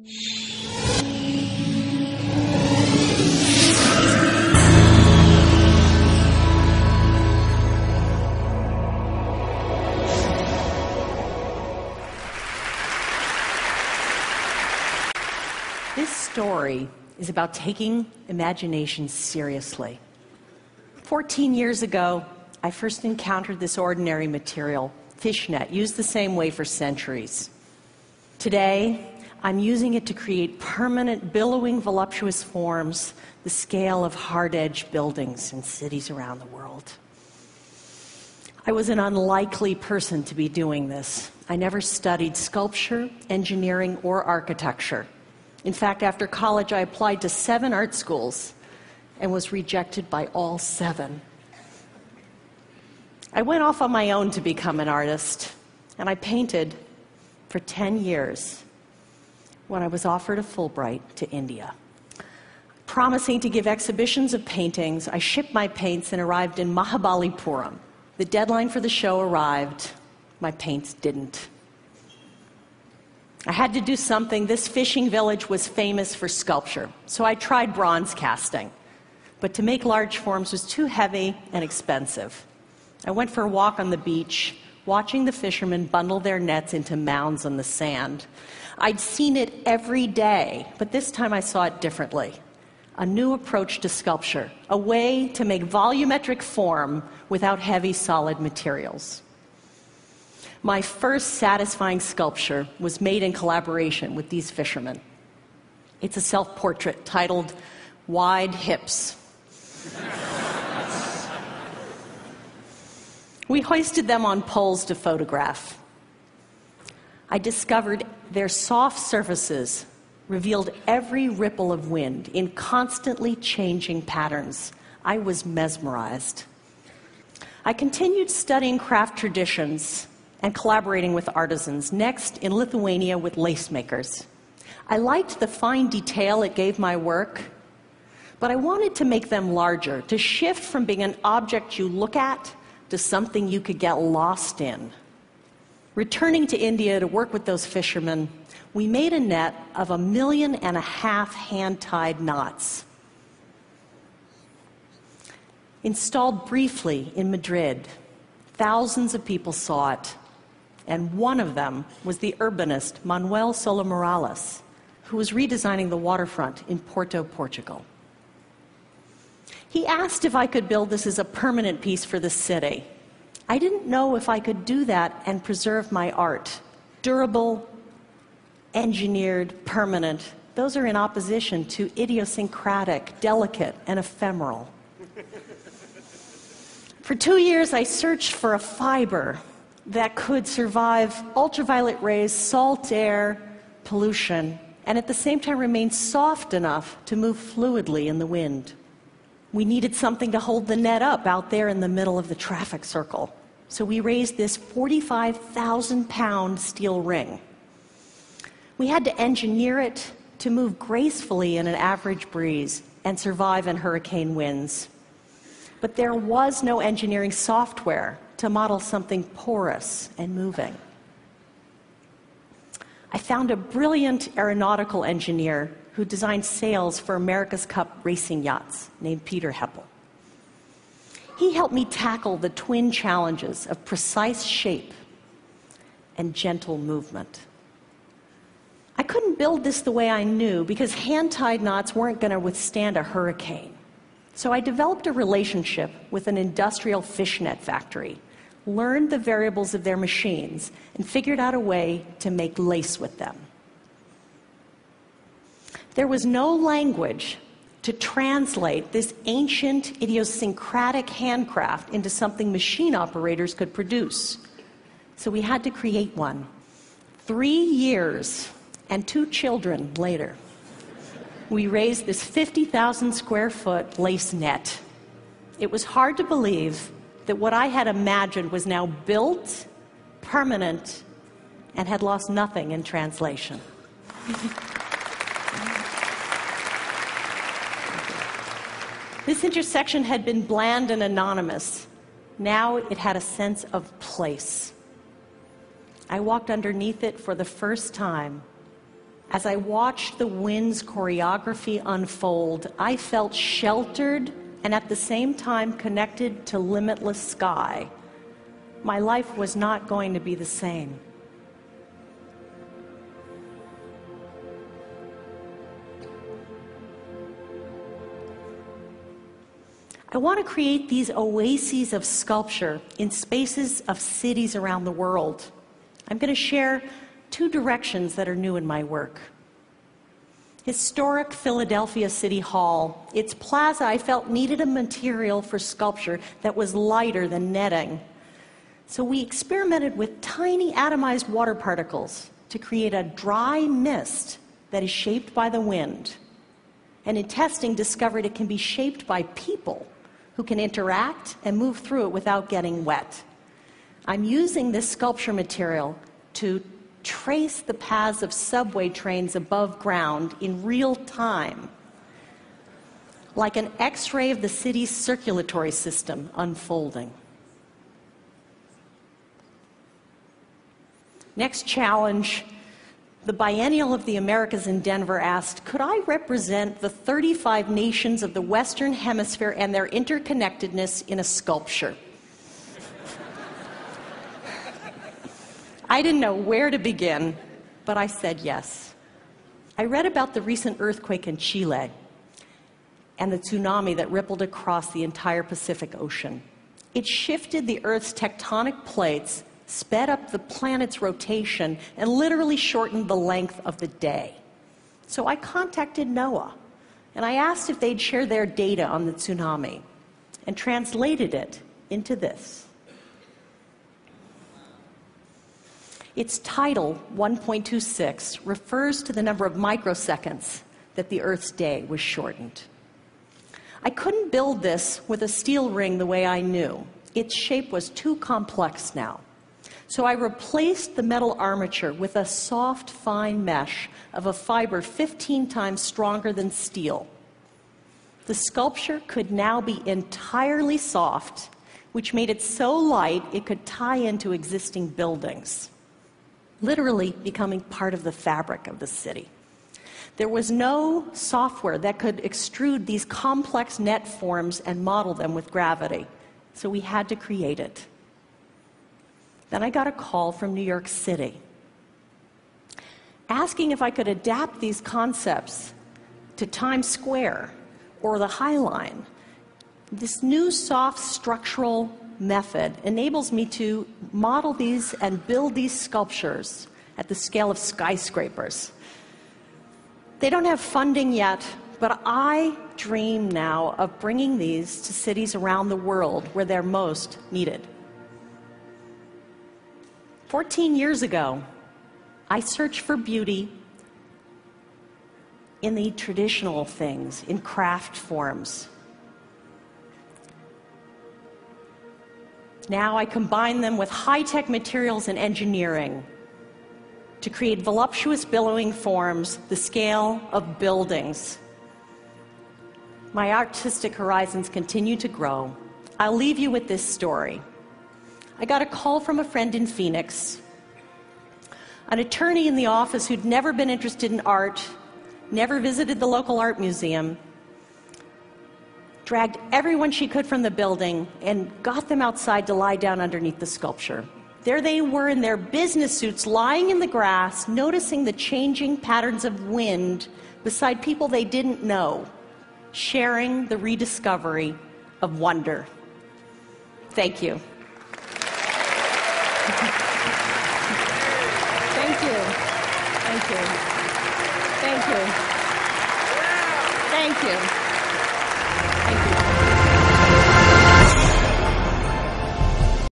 This story is about taking imagination seriously. 14 years ago, I first encountered this ordinary material, fishnet, used the same way for centuries. Today, I'm using it to create permanent, billowing, voluptuous forms, the scale of hard-edged buildings in cities around the world. I was an unlikely person to be doing this. I never studied sculpture, engineering, or architecture. In fact, after college, I applied to 7 art schools and was rejected by all 7. I went off on my own to become an artist, and I painted for 10 years when I was offered a Fulbright to India. Promising to give exhibitions of paintings, I shipped my paints and arrived in Mahabalipuram. The deadline for the show arrived. My paints didn't. I had to do something. This fishing village was famous for sculpture, so I tried bronze casting. But to make large forms was too heavy and expensive. I went for a walk on the beach, watching the fishermen bundle their nets into mounds on the sand. I'd seen it every day, but this time I saw it differently. A new approach to sculpture, a way to make volumetric form without heavy, solid materials. My first satisfying sculpture was made in collaboration with these fishermen. It's a self-portrait titled Wide Hips. We hoisted them on poles to photograph. I discovered their soft surfaces revealed every ripple of wind in constantly changing patterns. I was mesmerized. I continued studying craft traditions and collaborating with artisans, next in Lithuania with lace makers. I liked the fine detail it gave my work, but I wanted to make them larger, to shift from being an object you look at to something you could get lost in. Returning to India to work with those fishermen, we made a net of 1.5 million hand-tied knots. Installed briefly in Madrid, thousands of people saw it, and one of them was the urbanist Manuel Sola Morales, who was redesigning the waterfront in Porto, Portugal. He asked if I could build this as a permanent piece for the city. I didn't know if I could do that and preserve my art. Durable, engineered, permanent, those are in opposition to idiosyncratic, delicate, and ephemeral. For 2 years, I searched for a fiber that could survive ultraviolet rays, salt air, pollution, and at the same time remain soft enough to move fluidly in the wind. We needed something to hold the net up out there in the middle of the traffic circle. So we raised this 45,000-pound steel ring. We had to engineer it to move gracefully in an average breeze and survive in hurricane winds. But there was no engineering software to model something porous and moving. I found a brilliant aeronautical engineer who designed sails for America's Cup racing yachts named Peter Heppel. He helped me tackle the twin challenges of precise shape and gentle movement. I couldn't build this the way I knew because hand-tied knots weren't going to withstand a hurricane. So I developed a relationship with an industrial fishnet factory, learned the variables of their machines, and figured out a way to make lace with them. There was no language to translate this ancient, idiosyncratic handcraft into something machine operators could produce. So we had to create one. 3 years and 2 children later, we raised this 50,000 square foot lace net. It was hard to believe that what I had imagined was now built, permanent, and had lost nothing in translation. This intersection had been bland and anonymous. Now it had a sense of place. I walked underneath it for the first time, As I watched the wind's choreography unfold, I felt sheltered and at the same time connected to limitless sky. My life was not going to be the same. I want to create these oases of sculpture in spaces of cities around the world. I'm going to share 2 directions that are new in my work. Historic Philadelphia City Hall. Its plaza, I felt, needed a material for sculpture that was lighter than netting. So we experimented with tiny atomized water particles to create a dry mist that is shaped by the wind. And in testing, discovered it can be shaped by people who can interact and move through it without getting wet. I'm using this sculpture material to trace the paths of subway trains above ground in real time, like an X-ray of the city's circulatory system unfolding. Next challenge, the Biennial of the Americas in Denver asked, could I represent the 35 nations of the Western Hemisphere and their interconnectedness in a sculpture? I didn't know where to begin, but I said yes. I read about the recent earthquake in Chile and the tsunami that rippled across the entire Pacific Ocean. It shifted the Earth's tectonic plates, sped up the planet's rotation, and literally shortened the length of the day. So I contacted NOAA, and I asked if they'd share their data on the tsunami, and translated it into this. Its title, 1.26, refers to the number of microseconds that the Earth's day was shortened. I couldn't build this with a steel ring the way I knew. Its shape was too complex now. So I replaced the metal armature with a soft, fine mesh of a fiber 15 times stronger than steel. The sculpture could now be entirely soft, which made it so light it could tie into existing buildings, literally becoming part of the fabric of the city. There was no software that could extrude these complex net forms and model them with gravity, so we had to create it. Then I got a call from New York City, asking if I could adapt these concepts to Times Square or the High Line. This new soft structural method enables me to model these and build these sculptures at the scale of skyscrapers. They don't have funding yet, but I dream now of bringing these to cities around the world where they're most needed. 14 years ago, I searched for beauty in the traditional things, in craft forms. Now I combine them with high-tech materials and engineering to create voluptuous billowing forms, the scale of buildings. My artistic horizons continue to grow. I'll leave you with this story. I got a call from a friend in Phoenix, an attorney in the office who'd never been interested in art, never visited the local art museum, dragged everyone she could from the building and got them outside to lie down underneath the sculpture. There they were in their business suits, lying in the grass, noticing the changing patterns of wind beside people they didn't know, sharing the rediscovery of wonder. Thank you. Thank you. Thank you. Thank you. Thank you. Thank you.